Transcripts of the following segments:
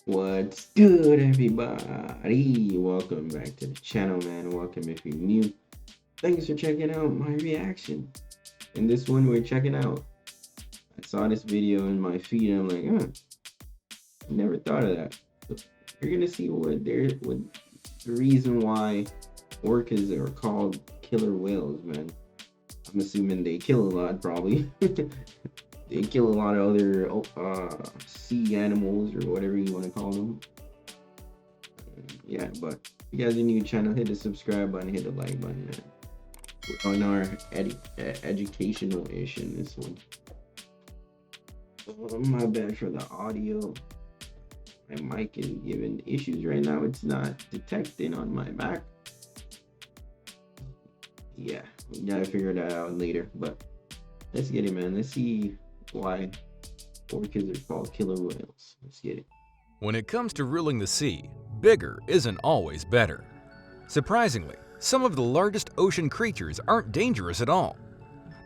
What's good, everybody? Welcome back to the channel, man. Welcome if you're new. Thanks for checking out my reaction. In this one, we're checking out. I saw this video in my feed, and I'm like, I never thought of that. So you're gonna see what the reason why orcas are called killer whales, man. I'm assuming they kill a lot, probably. They kill a lot of other sea animals or whatever you want to call them. Yeah, but if you guys are new to the channel, hit the subscribe button, hit the like button, man. We're on our educational-ish in this one. My bad for the audio. My mic is giving issues right now. It's not detecting on my Mac. Yeah, we gotta figure that out later. But let's get it, man. Let's see why orcas are called killer whales. Let's get it. When it comes to ruling the sea, bigger isn't always better. Surprisingly, some of the largest ocean creatures aren't dangerous at all.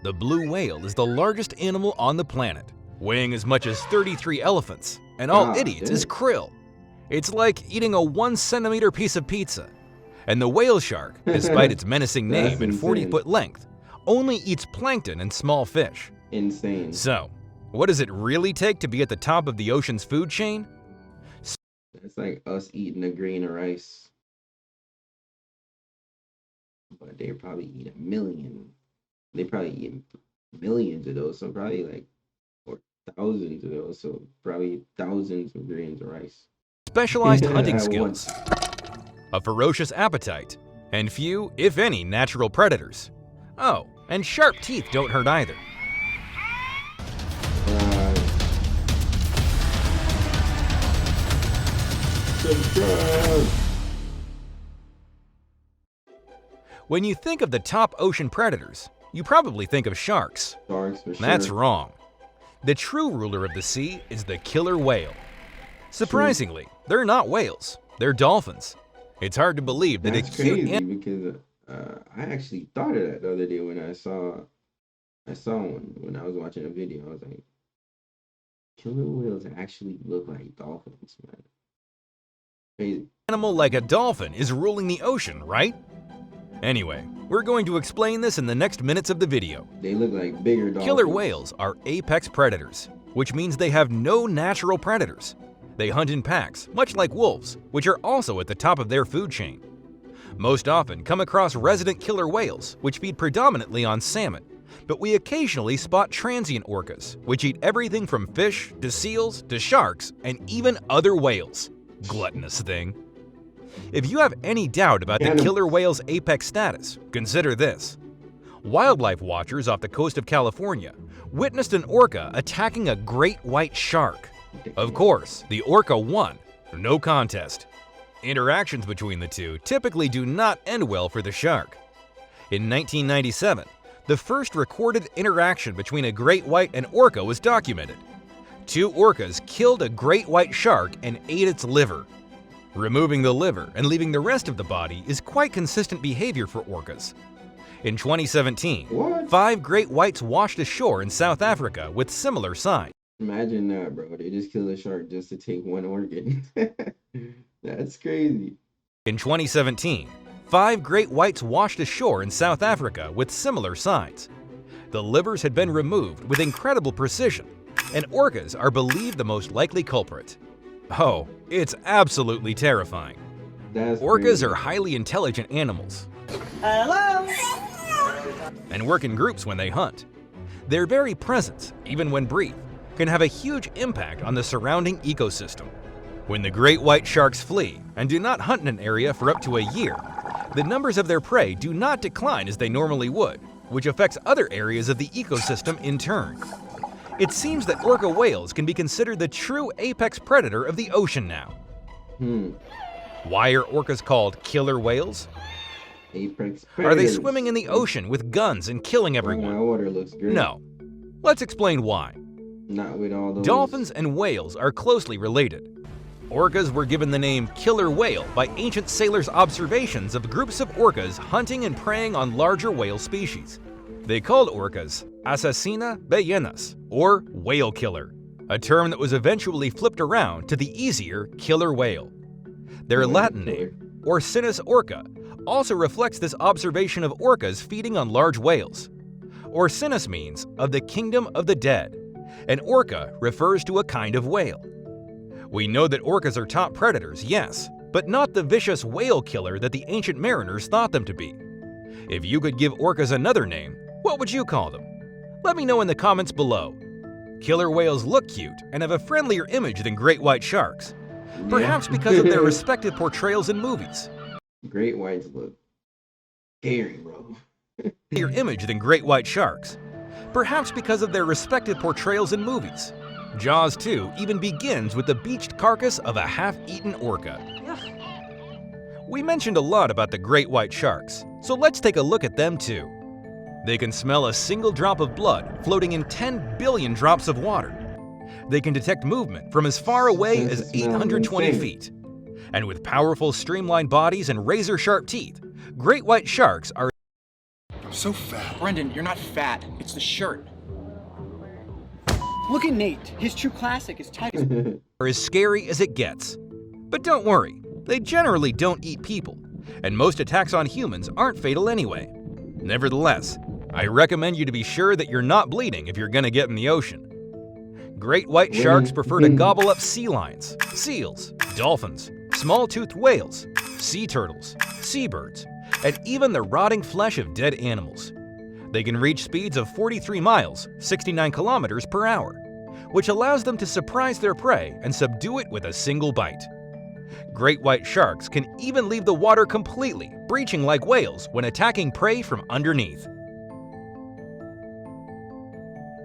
The blue whale is the largest animal on the planet, weighing as much as 33 elephants, and all it eats is krill. It's like eating a 1 centimeter piece of pizza. And the whale shark, despite its menacing name and 40-foot length, only eats plankton and small fish. Insane. So, what does it really take to be at the top of the ocean's food chain? It's like us eating a grain of rice. But they probably eat a million. They probably eat millions of those, so probably like, or thousands of those, so probably thousands of grains of rice. Specialized hunting skills, a ferocious appetite, and few, if any, natural predators. Oh, and sharp teeth don't hurt either. When you think of the top ocean predators, you probably think of sharks. Sharks, for sure. That's wrong. The true ruler of the sea is the killer whale. Surprisingly, they're not whales, they're dolphins. It's hard to believe that That's crazy because I actually thought of that the other day when I saw one when I was watching a video. I was like, killer whales actually look like dolphins, man. Crazy. Animal like a dolphin is ruling the ocean, right? Anyway, we're going to explain this in the next minutes of the video. They look like bigger dolphins. Killer whales are apex predators, which means they have no natural predators. They hunt in packs, much like wolves, which are also at the top of their food chain. Most often come across resident killer whales, which feed predominantly on salmon, but we occasionally spot transient orcas, which eat everything from fish to seals to sharks and even other whales. Gluttonous thing. If you have any doubt about the killer whale's apex status, consider this. Wildlife watchers off the coast of California witnessed an orca attacking a great white shark. Of course, the orca won. No contest. Interactions between the two typically do not end well for the shark. In 1997, the first recorded interaction between a great white and orca was documented. Two orcas killed a great white shark and ate its liver. Removing the liver and leaving the rest of the body is quite consistent behavior for orcas. In 2017, 5 great whites washed ashore in South Africa with similar signs. Imagine that, bro. They just kill a shark just to take one organ. That's crazy. In 2017, 5 great whites washed ashore in South Africa with similar signs. The livers had been removed with incredible precision, and orcas are believed the most likely culprit. Oh, it's absolutely terrifying. Orcas crazy. are highly intelligent animals. Hello? And work in groups when they hunt. Their very presence, even when brief, can have a huge impact on the surrounding ecosystem. When the great white sharks flee and do not hunt in an area for up to a year, the numbers of their prey do not decline as they normally would, which affects other areas of the ecosystem in turn. It seems that orca whales can be considered the true apex predator of the ocean now. Why are orcas called killer whales? Apex predators. Are they swimming in the ocean with guns and killing everyone? My water looks great. No. Let's explain why. Not with all those. Dolphins and whales are closely related. Orcas were given the name killer whale by ancient sailors' observations of groups of orcas hunting and preying on larger whale species. They called orcas asesina ballenas, or whale killer. a term that was eventually flipped around to the easier killer whale. Their Latin name, Orcinus orca, also reflects this observation of orcas feeding on large whales. Orcinus means of the kingdom of the dead, and orca refers to a kind of whale. We know that orcas are top predators, yes, but not the vicious whale killer that the ancient mariners thought them to be. If you could give orcas another name, what would you call them? Let me know in the comments below. Killer whales look cute and have a friendlier image than great white sharks, perhaps because of their respective portrayals in movies. Great whites look scary, bro. Your image than great white sharks, perhaps because of their respective portrayals in movies. Jaws 2 even begins with the beached carcass of a half-eaten orca. We mentioned a lot about the great white sharks, so let's take a look at them too. They can smell a single drop of blood floating in 10 billion drops of water. They can detect movement from as far away as 820 feet. And with powerful streamlined bodies and razor-sharp teeth, great white sharks are so fat. Brendan, you're not fat. It's the shirt. Look at Nate. His true classic is tight. are as scary as it gets. But don't worry, they generally don't eat people, and most attacks on humans aren't fatal anyway. Nevertheless, I recommend you to be sure that you're not bleeding if you're gonna get in the ocean. Great white sharks prefer to gobble up sea lions, seals, dolphins, small-toothed whales, sea turtles, seabirds, and even the rotting flesh of dead animals. They can reach speeds of 43 miles, 69 kilometers per hour, which allows them to surprise their prey and subdue it with a single bite. Great white sharks can even leave the water completely, breaching like whales when attacking prey from underneath.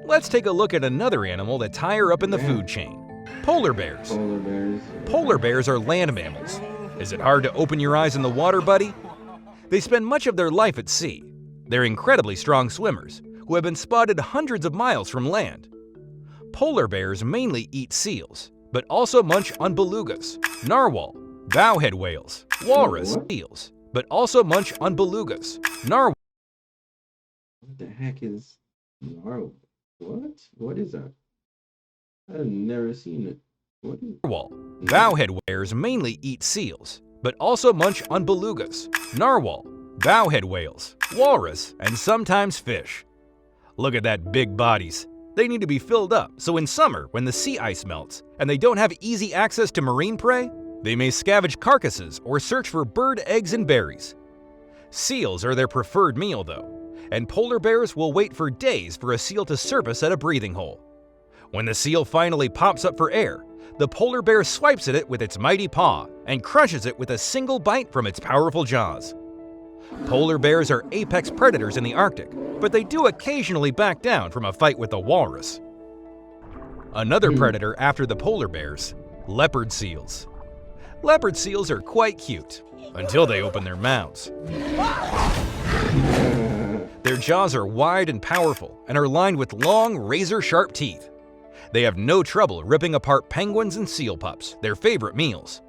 Let's take a look at another animal that's higher up in the food chain. Polar bears. Polar bears. Polar bears are land mammals. Is it hard to open your eyes in the water, buddy? They spend much of their life at sea. They're incredibly strong swimmers who have been spotted hundreds of miles from land. Polar bears mainly eat seals, but also munch on belugas, narwhal, bowhead whales, walrus, seals, but also munch on belugas, narwhal. What the heck is narwhal? What? What is that? I've never seen it. What is Narwhal. Bowhead whales mainly eat seals, but also munch on belugas, narwhal, bowhead whales, walrus, and sometimes fish. Look at that big bodies. They need to be filled up, so in summer, when the sea ice melts and they don't have easy access to marine prey, they may scavenge carcasses or search for bird eggs and berries. Seals are their preferred meal though, and polar bears will wait for days for a seal to surface at a breathing hole. When the seal finally pops up for air, the polar bear swipes at it with its mighty paw and crushes it with a single bite from its powerful jaws. Polar bears are apex predators in the Arctic, but they do occasionally back down from a fight with a walrus. Another predator after the polar bears, leopard seals. Leopard seals are quite cute, until they open their mouths. Their jaws are wide and powerful and are lined with long, razor-sharp teeth. They have no trouble ripping apart penguins and seal pups, their favorite meals.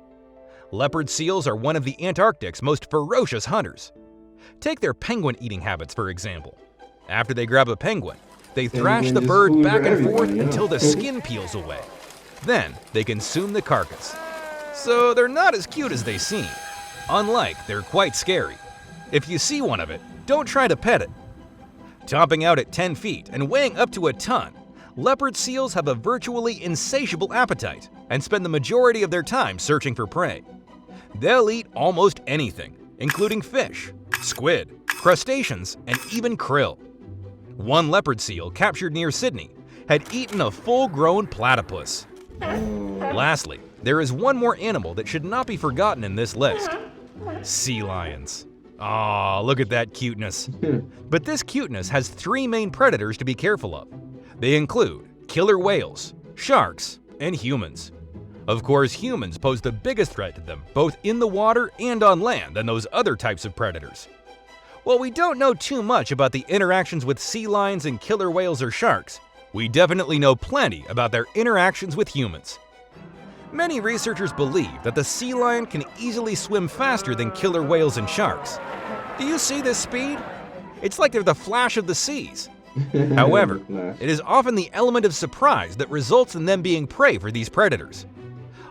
Leopard seals are one of the Antarctic's most ferocious hunters. Take their penguin eating habits, for example. After they grab a penguin, they thrash the bird back and forth until the skin peels away. Then they consume the carcass. So they're not as cute as they seem. Unlike, they're quite scary. If you see one of it, don't try to pet it. Topping out at 10 feet and weighing up to a ton, leopard seals have a virtually insatiable appetite and spend the majority of their time searching for prey. They'll eat almost anything, including fish, squid, crustaceans, and even krill. One leopard seal captured near Sydney had eaten a full-grown platypus. Lastly, there is one more animal that should not be forgotten in this list. Sea lions. Aw, look at that cuteness. But this cuteness has three main predators to be careful of. They include killer whales, sharks, and humans. Of course, humans pose the biggest threat to them, both in the water and on land, than those other types of predators. While we don't know too much about the interactions with sea lions and killer whales or sharks, we definitely know plenty about their interactions with humans. Many researchers believe that the sea lion can easily swim faster than killer whales and sharks. Do you see this speed? It's like they're the Flash of the seas. However, Flash. it is often the element of surprise that results in them being prey for these predators.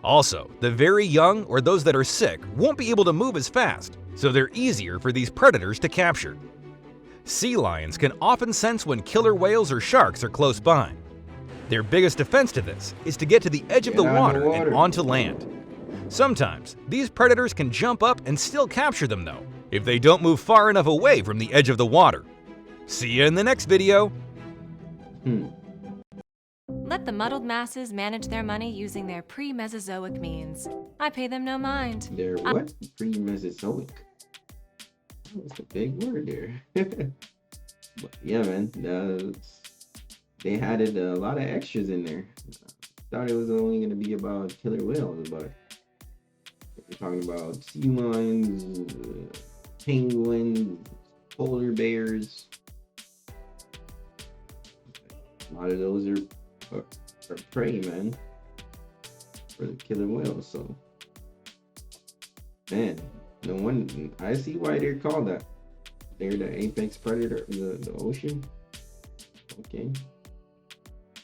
Also, the very young or those that are sick won't be able to move as fast, so they're easier for these predators to capture. Sea lions can often sense when killer whales or sharks are close by. Their biggest defense to this is to get to the edge of the water and onto land. Sometimes, these predators can jump up and still capture them though, if they don't move far enough away from the edge of the water. See you in the next video! Let the muddled masses manage their money using their pre-Mesozoic means. I pay them no mind. They're what? Pre-Mesozoic. That's a big word there. But yeah, man. They added a lot of extras in there. Thought it was only going to be about killer whales, but we're talking about sea lions, penguins, polar bears. A lot of those are prey, man, for the killer whales. So, man, no one. I see why they're called that. They're the apex predator of the ocean. Okay.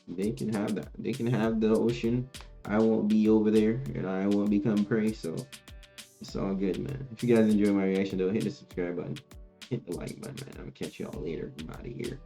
They can have that. They can have the ocean. I won't be over there, and I won't become prey. So it's all good, man. If you guys enjoy my reaction, though, hit the subscribe button, hit the like button, man. I'll catch y'all later. I'm out of here.